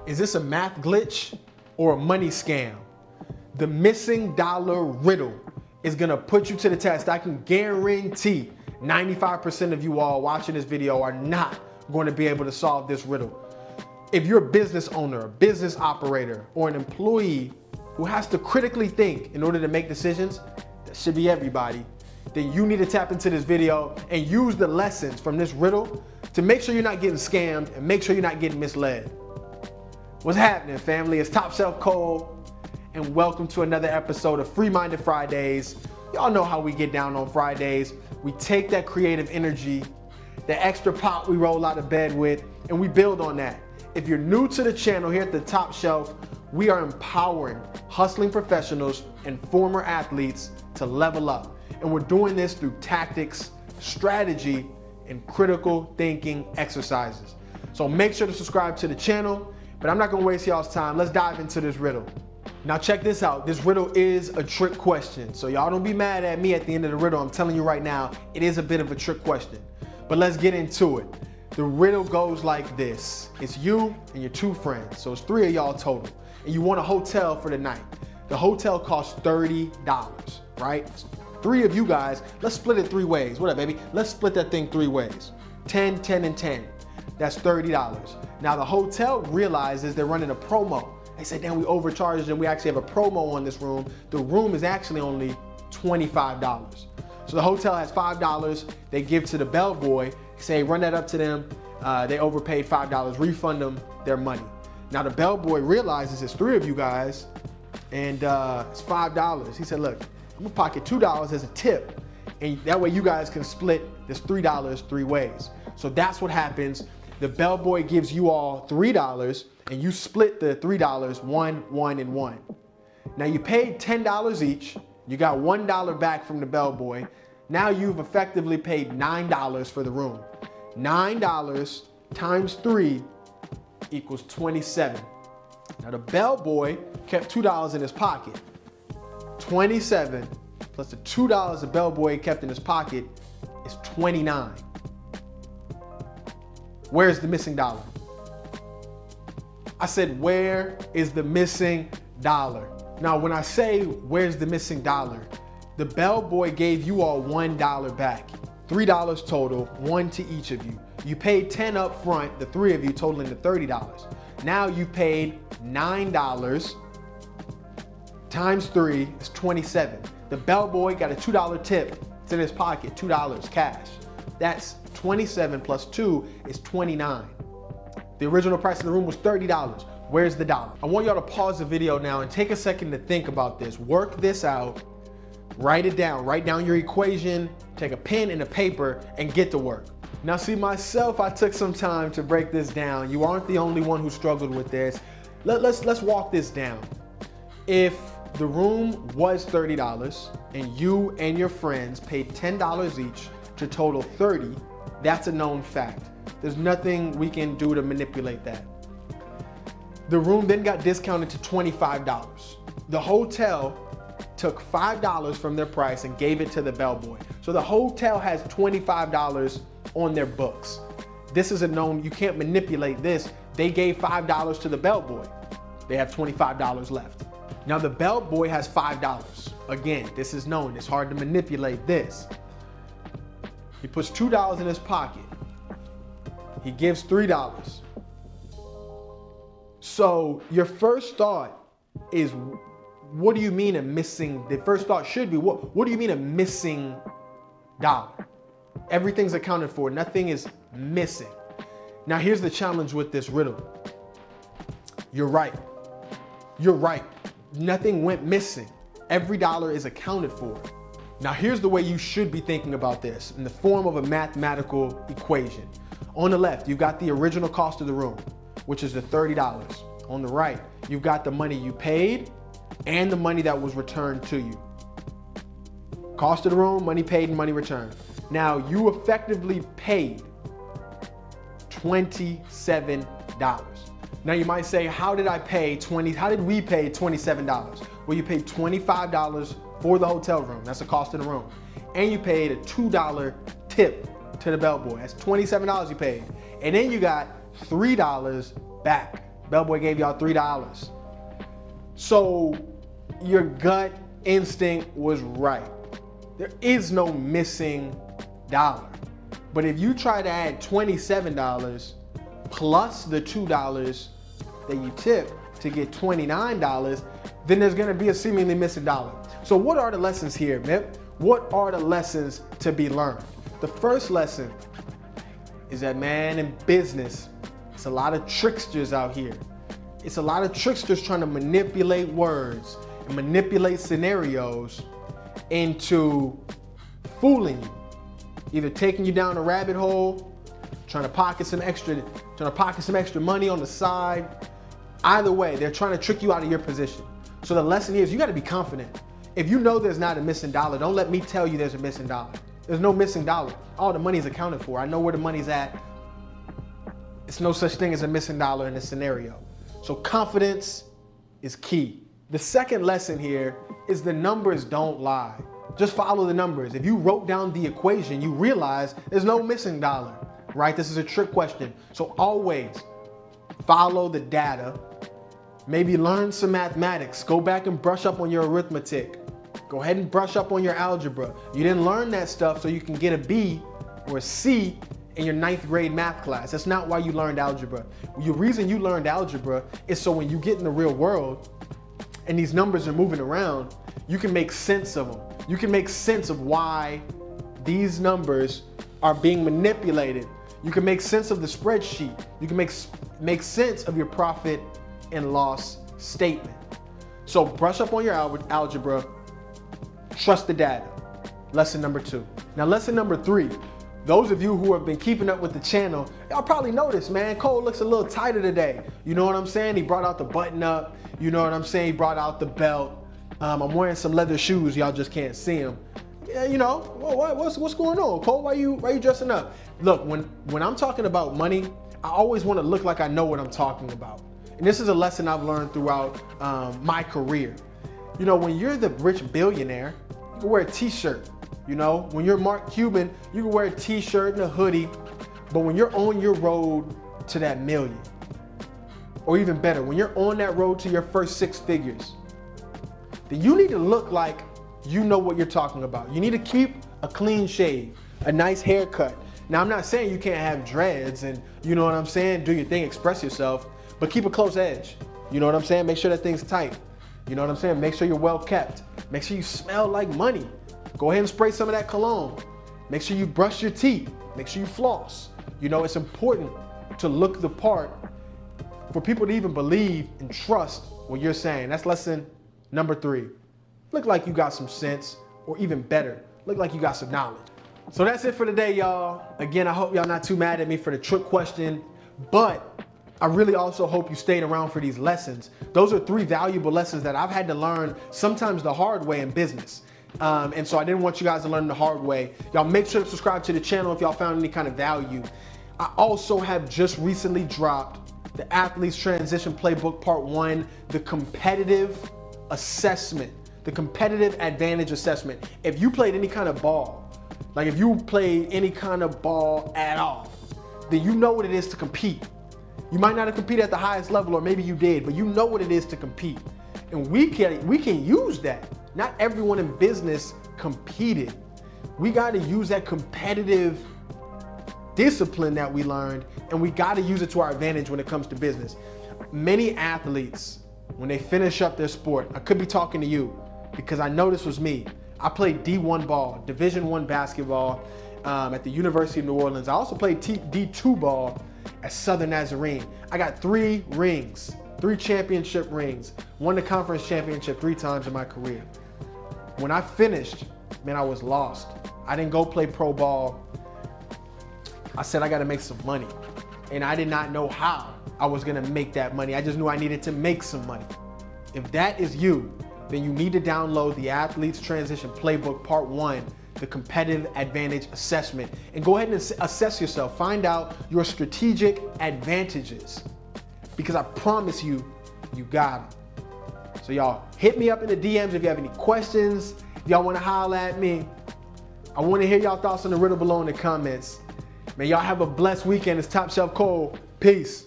Is this a math glitch or a money scam? The missing dollar riddle is gonna put you to the test. I can guarantee 95% of you all watching this video are not going to be able to solve this riddle. If you're a business owner, a business operator, or an employee who has to critically think in order to make decisions, that should be everybody, then you need to tap into this video and use the lessons from this riddle to make sure you're not getting scammed and make sure you're not getting misled. What's happening, family? It's Top Shelf Cole, and welcome to another episode of Free Minded Fridays. Y'all know how we get down on Fridays. We take that creative energy, the extra pop we roll out of bed with, and we build on that. If you're new to the channel here at the Top Shelf, we are empowering hustling professionals and former athletes to level up. And we're doing this through tactics, strategy, and critical thinking exercises. So make sure to subscribe to the channel, but I'm not gonna waste y'all's time. Let's dive into this riddle. Now check this out. This riddle is a trick question. So y'all don't be mad at me at the end of the riddle. I'm telling you right now, it is a bit of a trick question. But let's get into it. The riddle goes like this. It's you and your two friends. So it's three of y'all total. And you want a hotel for the night. The hotel costs $30, right? Three of you guys, let's split it three ways. What up, baby? Let's split that thing three ways. 10, 10, and 10. That's $30. Now the hotel realizes they're running a promo. They say, damn, we overcharged them. We actually have a promo on this room. The room is actually only $25. So the hotel has $5 they give to the bellboy, say, run that up to them. They overpaid $5, refund them their money. Now the bellboy realizes it's three of you guys and it's $5. He said, look, I'm gonna pocket $2 as a tip. And that way you guys can split this $3 three ways. So that's what happens. The bellboy gives you all $3 and you split the $3, one, and one. Now you paid $10 each. You got $1 back from the bellboy. Now you've effectively paid $9 for the room. $9 times 3 equals 27. Now the bellboy kept $2 in his pocket. 27 plus the $2 the bellboy kept in his pocket is 29. Where's the missing dollar? I said, where is the missing dollar? Now, when I say where's the missing dollar, the bellboy gave you all $1 back. $3 total, one to each of you. You paid 10 up front, the three of you totaling to $30. Now you paid $9 times 3 is 27. The bellboy got a $2 tip. It's in his pocket, $2 cash. That's 27 plus 2 is 29. The original price of the room was $30. Where's the dollar? I want y'all to pause the video now and take a second to think about this. Work this out, write it down, write down your equation, take a pen and a paper and get to work. Now see, myself, I took some time to break this down. You aren't the only one who struggled with this. Let's walk this down. If the room was $30 and you and your friends paid $10 each to total $30, that's a known fact. There's nothing we can do to manipulate that. The room then got discounted to $25. The hotel took $5 from their price and gave it to the bellboy. So the hotel has $25 on their books. This is a known, you can't manipulate this. They gave $5 to the bellboy. They have $25 left. Now the bellboy has $5. Again, this is known, it's hard to manipulate this. He puts $2 in his pocket. He gives $3. So your first thought is, what do you mean a missing? The first thought should be, what do you mean a missing dollar? Everything's accounted for, nothing is missing. Now here's the challenge with this riddle. You're right. You're right. Nothing went missing. Every dollar is accounted for. Now here's the way you should be thinking about this in the form of a mathematical equation. On the left, you've got the original cost of the room, which is the $30. On the right, you've got the money you paid and the money that was returned to you. Cost of the room, money paid and money returned. Now you effectively paid $27. Now you might say, how did we pay $27? Well, you paid $25 for the hotel room. That's the cost of the room. And you paid a $2 tip to the bellboy. That's $27 you paid. And then you got $3 back Bellboy gave y'all $3. So your gut instinct was right. There is no missing dollar. But if you try to add $27 plus the $2 that you tip to get $29, then there's gonna be a seemingly missing dollar. So what are the lessons here, man? What are the lessons to be learned? The first lesson is that, man, in business, it's a lot of tricksters out here. It's a lot of tricksters trying to manipulate words and manipulate scenarios into fooling you. Either taking you down a rabbit hole, trying to pocket some extra money on the side. Either way, they're trying to trick you out of your position. So the lesson here is you gotta be confident. If you know there's not a missing dollar, don't let me tell you there's a missing dollar. There's no missing dollar. All the money's accounted for. I know where the money's at. It's no such thing as a missing dollar in this scenario. So confidence is key. The second lesson here is the numbers don't lie. Just follow the numbers. If you wrote down the equation, you realize there's no missing dollar, right? This is a trick question. So always follow the data. Maybe learn some mathematics. Go back and brush up on your arithmetic. Go ahead and brush up on your algebra. You didn't learn that stuff so you can get a B or a C in your 9th grade math class. That's not why you learned algebra. The reason you learned algebra is so when you get in the real world and these numbers are moving around, you can make sense of them. You can make sense of why these numbers are being manipulated. You can make sense of the spreadsheet. You can make sense of your profit and loss statement. So brush up on your algebra, trust the data. Lesson number 2. Now lesson number 3, those of you who have been keeping up with the channel, y'all probably noticed, man, Cole looks a little tighter today. You know what I'm saying? He brought out the button up. You know what I'm saying? He brought out the belt. I'm wearing some leather shoes. Y'all just can't see them. Yeah, you know, what's going on, Cole? Why you dressing up? Look, when I'm talking about money, I always want to look like I know what I'm talking about. And this is a lesson I've learned throughout my career. You know, when you're the rich billionaire, you can wear a t-shirt. You know, when you're Mark Cuban, you can wear a t-shirt and a hoodie. But when you're on your road to that million, or even better, when you're on that road to your first 6 figures, then you need to look like you know what you're talking about. You need to keep a clean shave, a nice haircut. Now, I'm not saying you can't have dreads and, you know what I'm saying, do your thing, express yourself, but keep a close edge. You know what I'm saying? Make sure that thing's tight. You know what I'm saying? Make sure you're well kept. Make sure you smell like money. Go ahead and spray some of that cologne. Make sure you brush your teeth. Make sure you floss. You know, it's important to look the part for people to even believe and trust what you're saying. That's lesson number 3. Look like you got some sense, or even better, look like you got some knowledge. So that's it for today, y'all. Again, I hope y'all not too mad at me for the trick question, but I really also hope you stayed around for these lessons. Those are 3 valuable lessons that I've had to learn, sometimes the hard way in business. And so I didn't want you guys to learn the hard way. Y'all make sure to subscribe to the channel if y'all found any kind of value. I also have just recently dropped the Athletes Transition Playbook Part 1, the competitive assessment, the competitive advantage assessment. If you played any kind of ball, like if you played any kind of ball at all, then you know what it is to compete. You might not have competed at the highest level, or maybe you did, but you know what it is to compete. And we can use that. Not everyone in business competed. We got to use that competitive discipline that we learned, and we got to use it to our advantage when it comes to business. Many athletes, when they finish up their sport, I could be talking to you because I know this was me. I played D1 ball, Division I basketball at the University of New Orleans. I also played D2 ball at Southern Nazarene. I got 3 rings, 3 championship rings, won the conference championship 3 times in my career. When I finished, man, I was lost. I didn't go play pro ball. I said I got to make some money, and I did not know how I was going to make that money. I just knew I needed to make some money. If that is you, then you need to download the Athletes Transition Playbook Part 1, the competitive advantage assessment, and go ahead and assess yourself. Find out your strategic advantages, because I promise you, you got them. So y'all hit me up in the DMs if you have any questions. If y'all want to holler at me, I want to hear y'all thoughts on the riddle below in the comments. Man, y'all have a blessed weekend. It's Top Shelf Cole. Peace.